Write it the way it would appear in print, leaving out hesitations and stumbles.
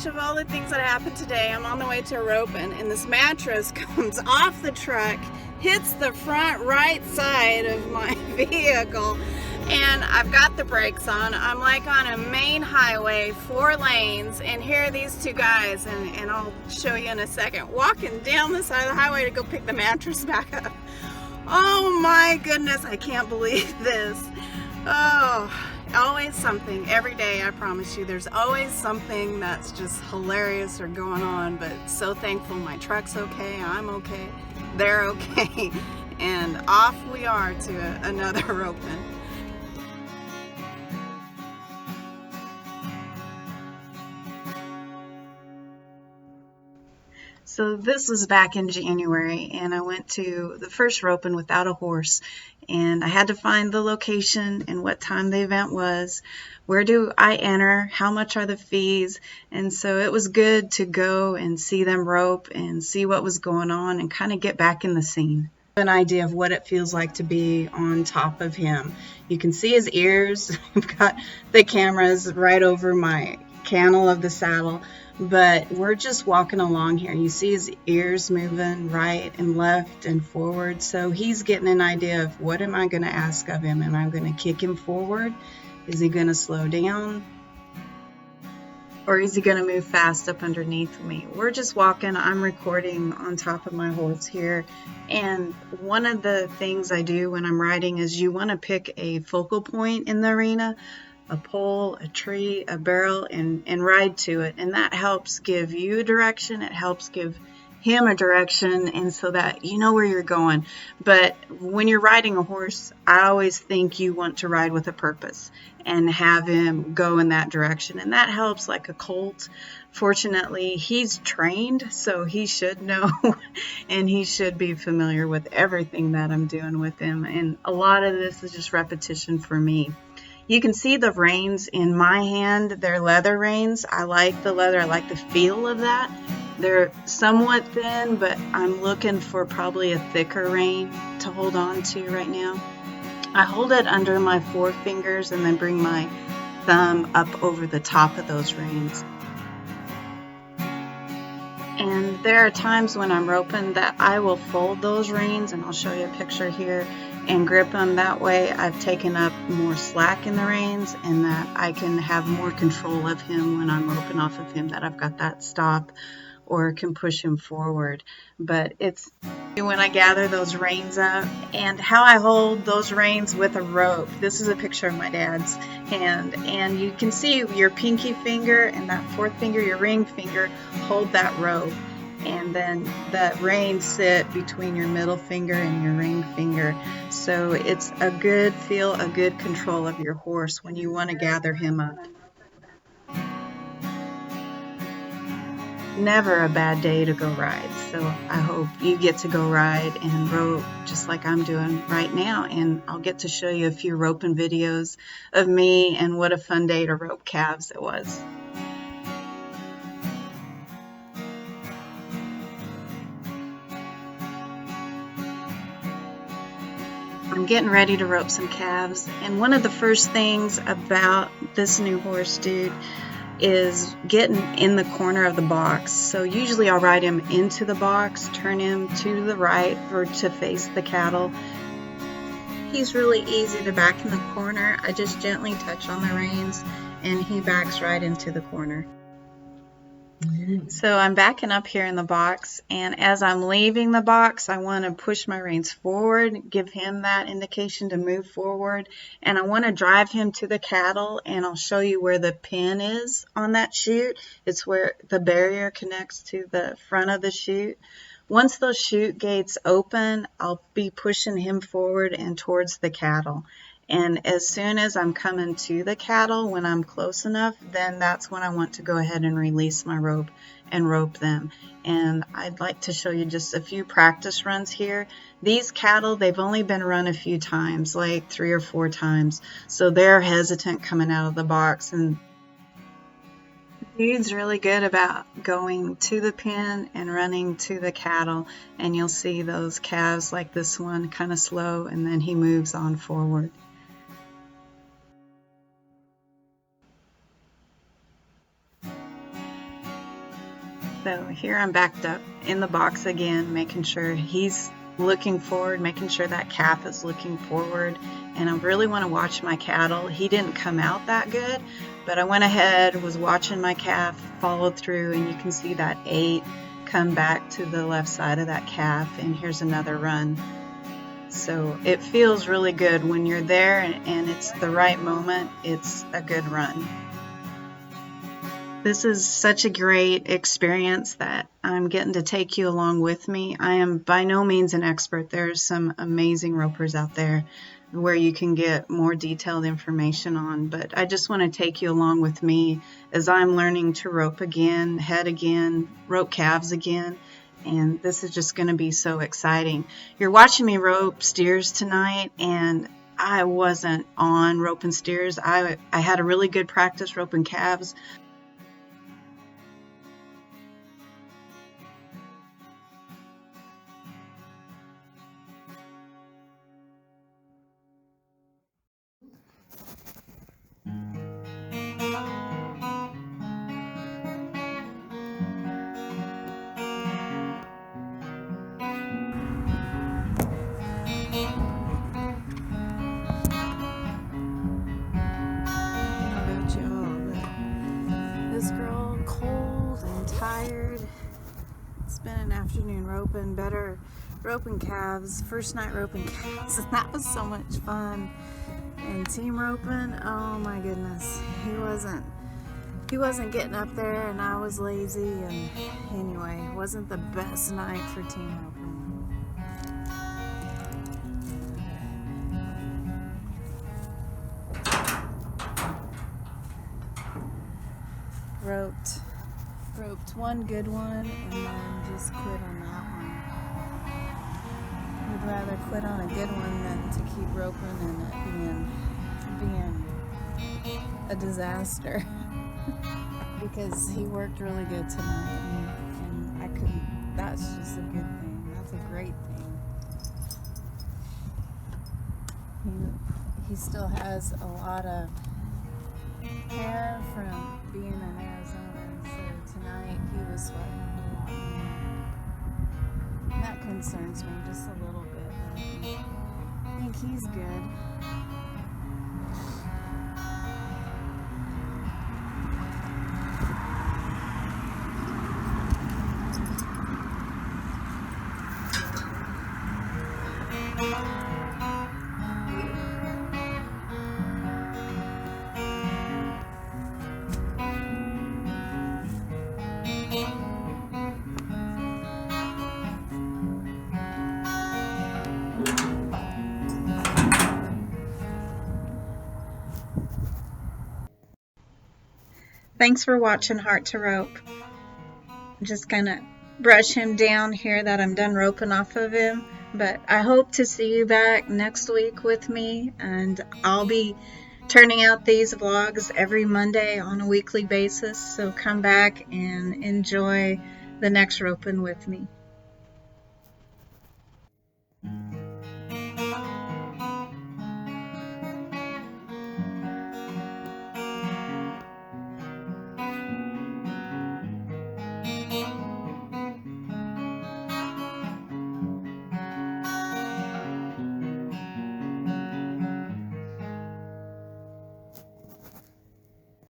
gosh, of all the things that happened today, I'm on the way to roping, and this mattress comes off the truck, hits the front right side of my vehicle, and I've got the brakes on. I'm like on a main highway, 4 lanes, and here are these two guys, and I'll show you in a second, walking down the side of the highway to go pick the mattress back up. Oh my goodness, I can't believe this. Oh, always something. Every day, I promise you, there's always something that's just hilarious or going on, but so thankful my truck's okay, I'm okay, they're okay, and off we are to another roping. So this was back in January, and I went to the first roping without a horse, and I had to find the location and what time the event was, where do I enter, how much are the fees, and so it was good to go and see them rope and see what was going on and kind of get back in the scene. An idea of what it feels like to be on top of him. You can see his ears. I've got the cameras right over my cantle of the saddle. But we're just walking along here. You see his ears moving right and left and forward. So he's getting an idea of what am I going to ask of him? Am I going to kick him forward? Is he going to slow down? Or is he going to move fast up underneath me? We're just walking. I'm recording on top of my horse here. And one of the things I do when I'm riding is you want to pick a focal point in the arena, a pole, a tree, a barrel, and ride to it. And that helps give you a direction. It helps give him a direction, and so that you know where you're going. But when you're riding a horse, I always think you want to ride with a purpose and have him go in that direction. And that helps like a colt. Fortunately, he's trained, so he should know and he should be familiar with everything that I'm doing with him. And a lot of this is just repetition for me. You can see the reins in my hand. They're leather reins. I like the leather. I like the feel of that. They're somewhat thin, but I'm looking for probably a thicker rein to hold on to right now. I hold it under my forefingers and then bring my thumb up over the top of those reins. And there are times when I'm roping that I will fold those reins, and I'll show you a picture here, and grip them. That way I've taken up more slack in the reins, and that I can have more control of him when I'm roping off of him, that I've got that stop or can push him forward. But it's when I gather those reins up and how I hold those reins with a rope. This is a picture of my dad's hand, and you can see your pinky finger and that fourth finger, your ring finger, hold that rope. And then the reins sit between your middle finger and your ring finger. So it's a good feel, a good control of your horse when you want to gather him up. Never a bad day to go ride. So I hope you get to go ride and rope just like I'm doing right now. And I'll get to show you a few roping videos of me and what a fun day to rope calves it was. I'm getting ready to rope some calves, and one of the first things about this new horse dude is getting in the corner of the box. So usually I'll ride him into the box, turn him to the right or to face the cattle. He's really easy to back in the corner. I just gently touch on the reins and he backs right into the corner. So I'm backing up here in the box, and as I'm leaving the box, I want to push my reins forward, give him that indication to move forward, and I want to drive him to the cattle, and I'll show you where the pin is on that chute. It's where the barrier connects to the front of the chute. Once those chute gates open, I'll be pushing him forward and towards the cattle. And as soon as I'm coming to the cattle, when I'm close enough, then that's when I want to go ahead and release my rope and rope them. And I'd like to show you just a few practice runs here. These cattle, they've only been run a few times, like 3 or 4 times. So they're hesitant coming out of the box. And dude's really good about going to the pen and running to the cattle. And you'll see those calves like this one kind of slow, and then he moves on forward. So here I'm backed up in the box again, making sure he's looking forward, making sure that calf is looking forward. And I really want to watch my cattle. He didn't come out that good, but I went ahead, was watching my calf, followed through, and you can see that 8 come back to the left side of that calf, and here's another run. So it feels really good when you're there and it's the right moment. It's a good run. This is such a great experience that I'm getting to take you along with me. I am by no means an expert. There's some amazing ropers out there where you can get more detailed information on, but I just want to take you along with me as I'm learning to rope again, head again, rope calves again, and this is just going to be so exciting. You're watching me rope steers tonight, and I wasn't on roping steers. I had a really good practice roping calves. This girl, cold and tired. It's been an afternoon roping, better roping calves, first night roping calves, and that was so much fun. And team roping, oh my goodness, he wasn't getting up there, and I was lazy, and anyway, it wasn't the best night for team roping. Roped one good one and then just quit on that one. Would rather quit on a good one than to keep roping and it being a disaster. Because he worked really good tonight, and I couldn't. That's just a good thing. That's a great thing. He still has a lot of hair from being in Arizona, so tonight he was sweating a lot more. And that concerns me just a little bit. I think he's good. Thanks for watching Heart to Rope. I'm just gonna brush him down here that I'm done roping off of him, but I hope to see you back next week with me, and I'll be turning out these vlogs every Monday on a weekly basis, so come back and enjoy the next roping with me.